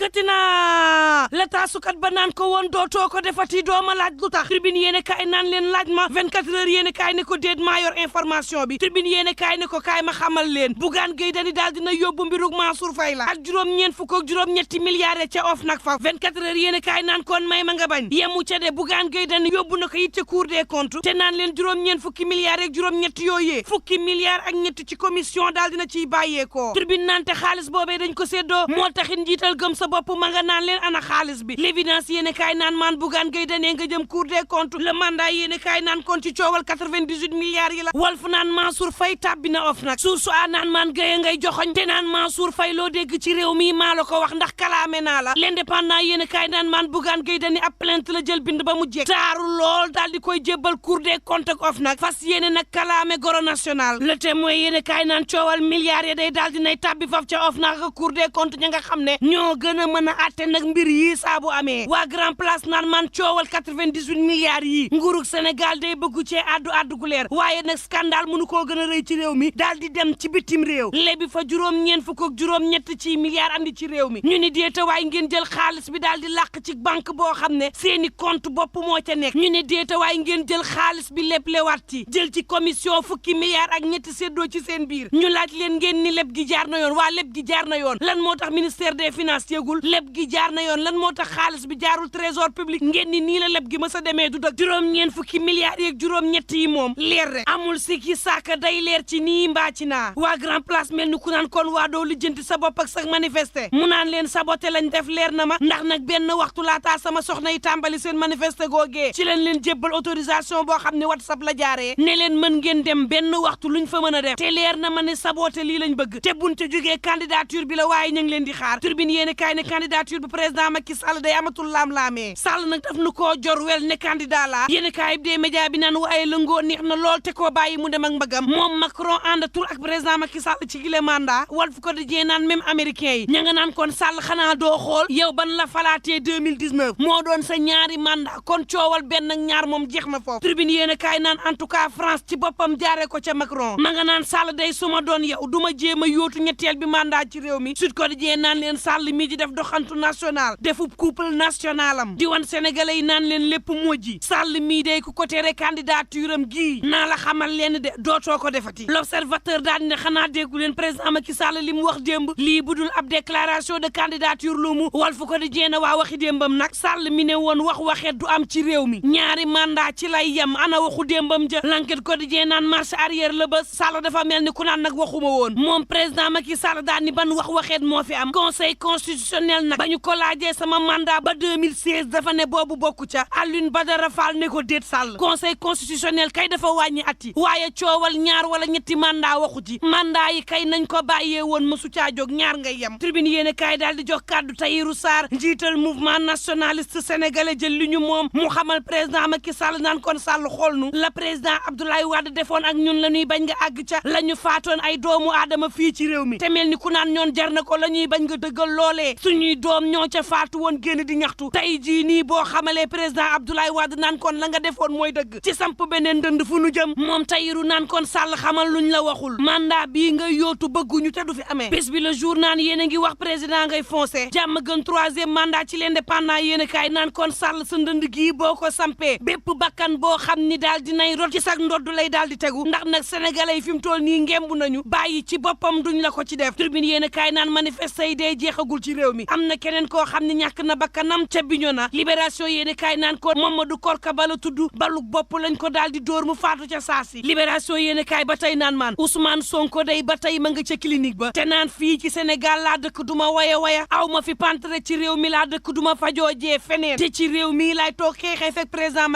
yëkkati na la taasukat ba naan ko woon dootoo ko defati dooma laaj lu tax tribune yéene kaay naan leen laaj ma 24 heures yéene kaay ne ko déet maa yor information bi tribune yéene kaay ne ko kaay ma xamal leen Bougane Gueye Dany daal dina yóbbu mbirug Mansour Faye la ak juróom-ñeent fukk ak juróom-ñetti milliards ca OFNAC fa 24 heures yéene kaay naan kon may ma nga bañ yemu ca de Bougane Gueye Dany yóbbu na ko it ca Cour des comptes te naan leen juróom-ñeent fukki milliards ak juróom-ñetti yooyee fukki milliards ak ñetti ci commission daal dina ciy bàyyeekoo tribune naan te xaalis boobee dañ ko séddoo moo taxit njiital gëm sa bopp ma nga naan leen ana xaalis bi l'évidence yéene kaay naan maan Bougane Gueye Dany nga jëm Cour des comptes le mandat yéene kaay naan kon ci coowal 98 milliards yi la Walf naan Mansour Faye tàbbi na OFNAC Source A naan maan Gueye ngay joxoñ te naan Mansour Faye loo dégg ci réew mi maa la ko wax ndax kalaame naa la l'indépendant yéene kaay naan maan Bougane Gueye Dany ab plainte la jël bind ba mu jekk taaru lool daal di koy jébbal Cour des comptes ak OFNAC fas yéene nag kalaame goro national le témoin yéene kaay naan coowal milliards ya day daal dinay tàbbi faf ca OFNAC ak Cour des comptes ña nga xam ne ñoo gën a mën a àtte nag mbir yi saa bu amee waa Grand Place naan man coowal 98 milliards yi nguurug Sénégal day bëggu cee addu gu leer waaye nag scandale mënu koo gën a rëy ci réew mi daal di dem ci bitim réew lébi fa juróom-ñeent fukk ak juróom-ñett ci milliards andi ci réew mi ñu ni déeta waaye ngeen jël xaalis bi daal di làq ci banque boo xam ne seeni compte bopp moo ca nekk ñu ni déeta waaye ngeen jël xaalis bi lépp lewaat ci jël ci commission fukki milliards ak ñetti séddoo ci seen biir ñu laaj leen ngeen ni leb gi jaar na yoon waa leb gi jaar na yoon lan moo tax ministère des finances yëgul leb gi jaar na yoon lan moo tax xaalis bi jaarul trésor public ngeen ni nii la leb gi ma sa demee du dëgg juróom-ñeent fukki milliards yeeg juróom-ñett yi moom leer rek amul sikki saaka day leer ci nii mbaa ci naa waa Grand Place mel ni ku naan kon waa doo lijjanti sa bopp ak sa manifester mu naan leen saboté lañ def leer na ma ndax nag benn waxtu laataa sama soxna yi tàmbali seen manifester googee ci lañ leen jébbal autorisation boo xam ne WhatsApp la jaaree ne leen mën ngeen dem benn waxtu luñ fa mën a def te leer na ma ne saboté lii lañ bëgg te buñ ca jógee candidature bi la waaye ñu ngi leen di xaar turbine yéene kaay ne candidature bi président Macky Sall day amatul laam-laamee Sall nag daf nu koo jor wel ne candidat la yéene kaay bi dee média bi naan waaye lëngoo neex na lool te koo bàyyi mu dem ak mbagam moom Macron àndatul ak président Macky Sall ci gile mandat Walf Quotidien naan même américain yi ña nga naan kon Sall xanaa doo xool yow ban la falaatee 2019 moo doon sa ñaari mandat kon coowal benn ak ñaar moom jeex na foofu tribune yéene kaay naan en tout cas France ci boppam jaaree ko ca Macron ma nga naan Sall day suma doon yow duma jéem a yóotu ñetteel bi mandat ci réew mi Sud Quotidien naan leen Sall mii di def doxantu national defub couple national am di wan sénégalais yi naan leen lépp moo ji Sall mii day ku ko tere candidature am gii naa la xamal leen de dootoo ko defati l'observateur daal ne xanaa déggu leen président Macky Sall li mu wax démb lii budul ab déclaration de candidature lu mu Walf Quotidien waa waxi démbam nag Sall mi ne woon wax waxet du am ci réew mi ñaari mandat ci lay yem ana waxu démbam ja L'Enquête Quotidien naan marche arrière la ba Sall dafa mel ni ku naan nag waxuma woon moom président Macky Sall daal ni ban wax waxeet moo fi am conseil constitutionnel nag ba ñu ko laajee sama mandat ba 2016 dafa ne boobu bokku ca Alioune Badara Fall ne ko déet Sall conseil constitutionnel kay dafa wàññi at yi waaye coowal ñaar wala ñetti mandat waxu ci mandat yi kay nañ ko bàyyee woon mësu caa jóg ñaar ngay yem tribune yéene kaay daal di jox kàddu Tahirou Sarr njiital mouvement nationaliste sénégalais jël li ñu moom mu xamal président Macky Sall naan kon Sall xool nu la président Abdoulaye Wade defoon ak ñun la ñuy bañ nga àgg ca la ñu faatoon ay doomu aadama fii ci réew mi te mel ni ku naan ñoon jar na ko la ñuy bañ nga dëggal loolee suñuy doom ñoo ca faatu woon génn di ñaxtu tey jii nii boo xamalee président Abdoulaye Wade naan kon la nga defoon mooy dëgg ci samp beneen dënd fu nu jëm moom Tahirou naan kon Sall xamal luñ la waxul mandat bii nga yootu bëgguñu te du fi amee bés bi le jour naan yéen a ngi wax président ngay foncé jàmm gën troisième mandat ci l'indépendant yéen a kaay naan kon Sall sa ndënd gii boo ko sampee bépp bakkan boo xam ni daal dinay rot ci sag ndodd lay daal di tegu ndax nag sénégalais yi fi mu toll nii ngembu nañu bàyyi ci boppam duñ la ko ci def tribune yéen a kaay naan manifeste yi day jeexagul ci réew mi am na keneen koo xam ne ñàkk na bakkanam ca Bignona libération yéen a kaay naan ko Mamadou Korka bala tudd baluk bopp lañ ko daal di dóor mu faatu ca saasi libération yéen a kaay ba tey naan maan Ousmane Sonko day ba tey ma nga ca clinique ba te naan fii ci Sénégal laa dëkk duma waya aw ma fi pantre ci réew mi laa dëkk duma fajoojee feneen te ci réew mi laay toog xeexee fekk président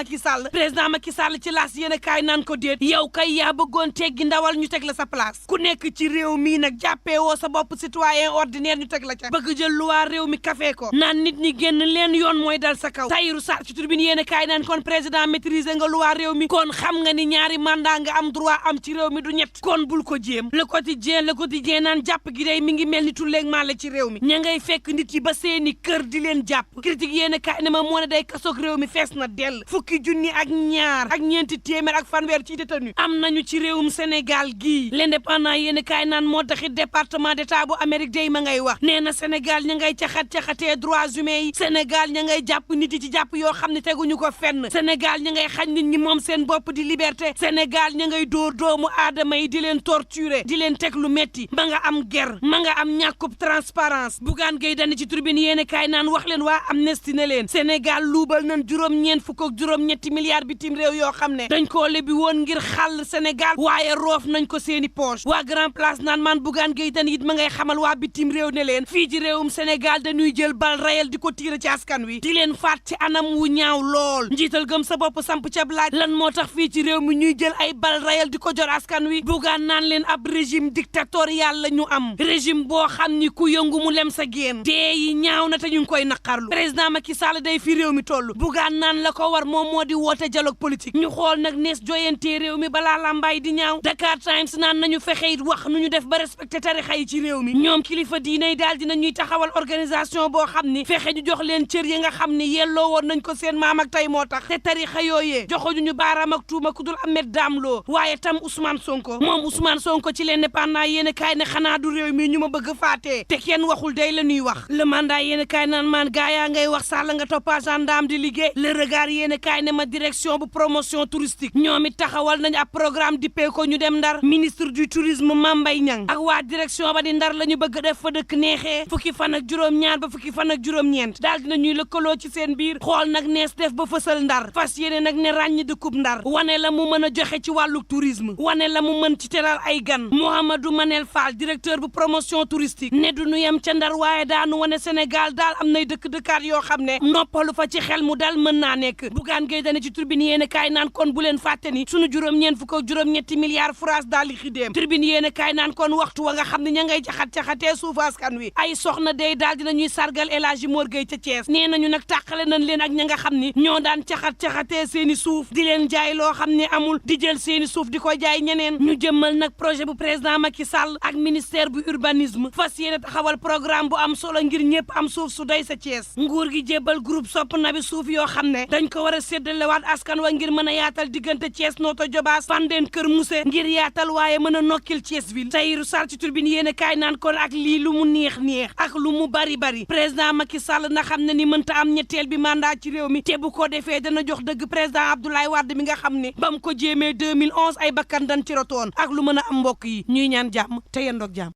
Macky Sall ci laas yéen a kaay naan ko déet yow kay yaa bëggoon teggi ndawal ñu teg la sa place ku nekk ci réew mi nag jàppee woo sa bopp citoyen ordinaire ñu teg la ca bëgg jël loi réew mi kafee ko naan naan nit ñi génn leen yoon mooy dal sa kaw Tahirou Sarr ci Tribune yéene kaay naan kon président maîtriser nga loi réew mi kon xam nga ni ñaari mandat nga am droit am ci réew mi du ñett kon bul ko jéem le quotidien naan jàpp gi day mi ngi mel ni tulleeg maa la ci réew mi ña ngay fekk nit yi ba seeni kër di leen jàpp critique yéene kaay ne ma moo ne day kasoog réew mi fees na dell fukki junni ak ñaar ak ñeenti téeméer ak fanweer ci détenu am nañu ci réewum Sénégal gii l'indépendant yéene kaay naan moo taxit département d'état bu Amérique day ma ngay wax nee na Sénégal ña ngay caxatee droits humains yi Sénégal ña ngay jàpp nit yi ci jàpp yoo xam ne teguñu ko fenn Sénégal ña ngay xañ nit ñi moom seen bopp di liberté Sénégal ña ngay dóor doomu aadama yi di leen torturer di leen teg lu metti ma nga am ger ma nga am ñàkkub transparence Bougane Gueye Dany ci Tribune yéene kaay naan wax leen waa Amnesty ne leen Sénégal luubal nañ juróom-ñeent fukk ak juróom-ñetti milliards bitim réew yoo xam ne dañ koo lebi woon ngir xàll Sénégal waaye roof nañ ko seeni poche waa Grand Place naan man Bougane Gueye Dany it ma ngay xamal waa bitim réew ne leen fii ci réewum Sénégal dañuy jël bal réel di ko tiire ci askan wi di leen faat ci anam wu ñaaw lool njiital gëm sa bopp samp cab laaj lan moo tax fii ci réew mi ñuy jël ay bal réel di ko jor askan wi Bougane naan leen ab régime dictatorial la ñu am régime boo xam ni ku yëngu mu lem sa génn dee yi ñaaw na te ñu ngi koy naqarlu président Macky Sall day fi réew mi toll Bougane naan la ko war moom moo di woote dialogue politique ñu xool nag nees joyantee réew mi balaa làmbaay di ñaaw Dakar Times naan nañu fexe it wax nu ñu def ba respecté tarixa yi ci réew mi ñoom kilifa diine yi daal dina ñuy taxawal organisation boo xam ni fexe ñu jox leen cër yi nga xam ni yelloo woon nañ ko seen maam ak tey moo tax te tarixa yooyee joxoñu ñu baaraam ak tuuma ku dul Ahmed Dame Lo waaye tam Ousmane Sonko moom Ousmane Sonko ci l'Indépendant yéen kaay ne xanaa du réew mi ñu ma bëgg faatee te kenn waxul day la ñuy wax le mandat yéen kaay naan maan gaayaa ngay wax sàll nga toppa gendarme di liggéey le regard yéen kaay ne ma direction bu promotion touristique ñoom it taxawal nañ ab programme dippee ko ñu dem Ndar ministre du tourisme Mame Mbaye Niang ak waa direction ba di Ndar la ñu bëgg def fa dëkk neexee fukki fan ak juróom-ñaar ba fukki fan ak juróom-ñeent daal dina ñuy lëkkaloo ci seen biir xool nag nees def ba fësal Ndar fas yéene nag ne ràññi dëkkub Ndar wane la mu mën a joxe ci wàllu tourisme wane la mu mën ci teral ay gan Mouhamadou Manel Fall directeur bu promotion touristique ne du ñu yem ca Ndar waaye daanu wane Sénégal daal am nay dëkk-dëkkaat yoo xam ne noppalu fa ci xel mu dal mën naa nekk Bougane Gueye Dany ci Tribune yéene kaay naan kon bu leen fàtte ni sunu juróom-ñeent fukk ak juróom-ñetti milliards France daal di xidéem Tribune yéene kaay naan kon waxtu wa nga xam ne ña ngay caxat-caxatee suufu askan wi ay soxna day daal dina ñuy sargal El Hadji Mor Gueye ca Thiès nee nañu nag tàqale nañ leen ak ña nga xam ni ñoo daan caxat-caxatee seeni suuf di leen jaay loo xam ne amul di jël seeni suuf di ko jaay ñeneen ñu jëmmal nag projet bu président Macky Sall ak ministère bu urbanisme fas yéene taxawal programme bu am solo ngir ñëpp am suuf su doy sa Thiès nguur gi jébbal groupe sopp na bi suuf yoo xam ne dañ ko war a séddalewaat askan wa ngir mën a yaatal diggante Thiès Notto Diobass Fandène Kër Mousse ngir yaatal waaye mën a nokkil Thiès ville Tahirou Sarr ci Tribune yéene kaay naan kon ak lii lu mu neex ak lu mu bari président Macky Sall na xam ne ni mënta am ñetteel bi mandat ci réew mi te bu ko defee dana jox dëgg président Abdoulaye Wade mi nga xam ne ba mu ko jéemee 2011 ay bakkan dañ ci rotoon ak lu mën a am mbokk yi ñuy ñaan jàmm te yendoog jàmm.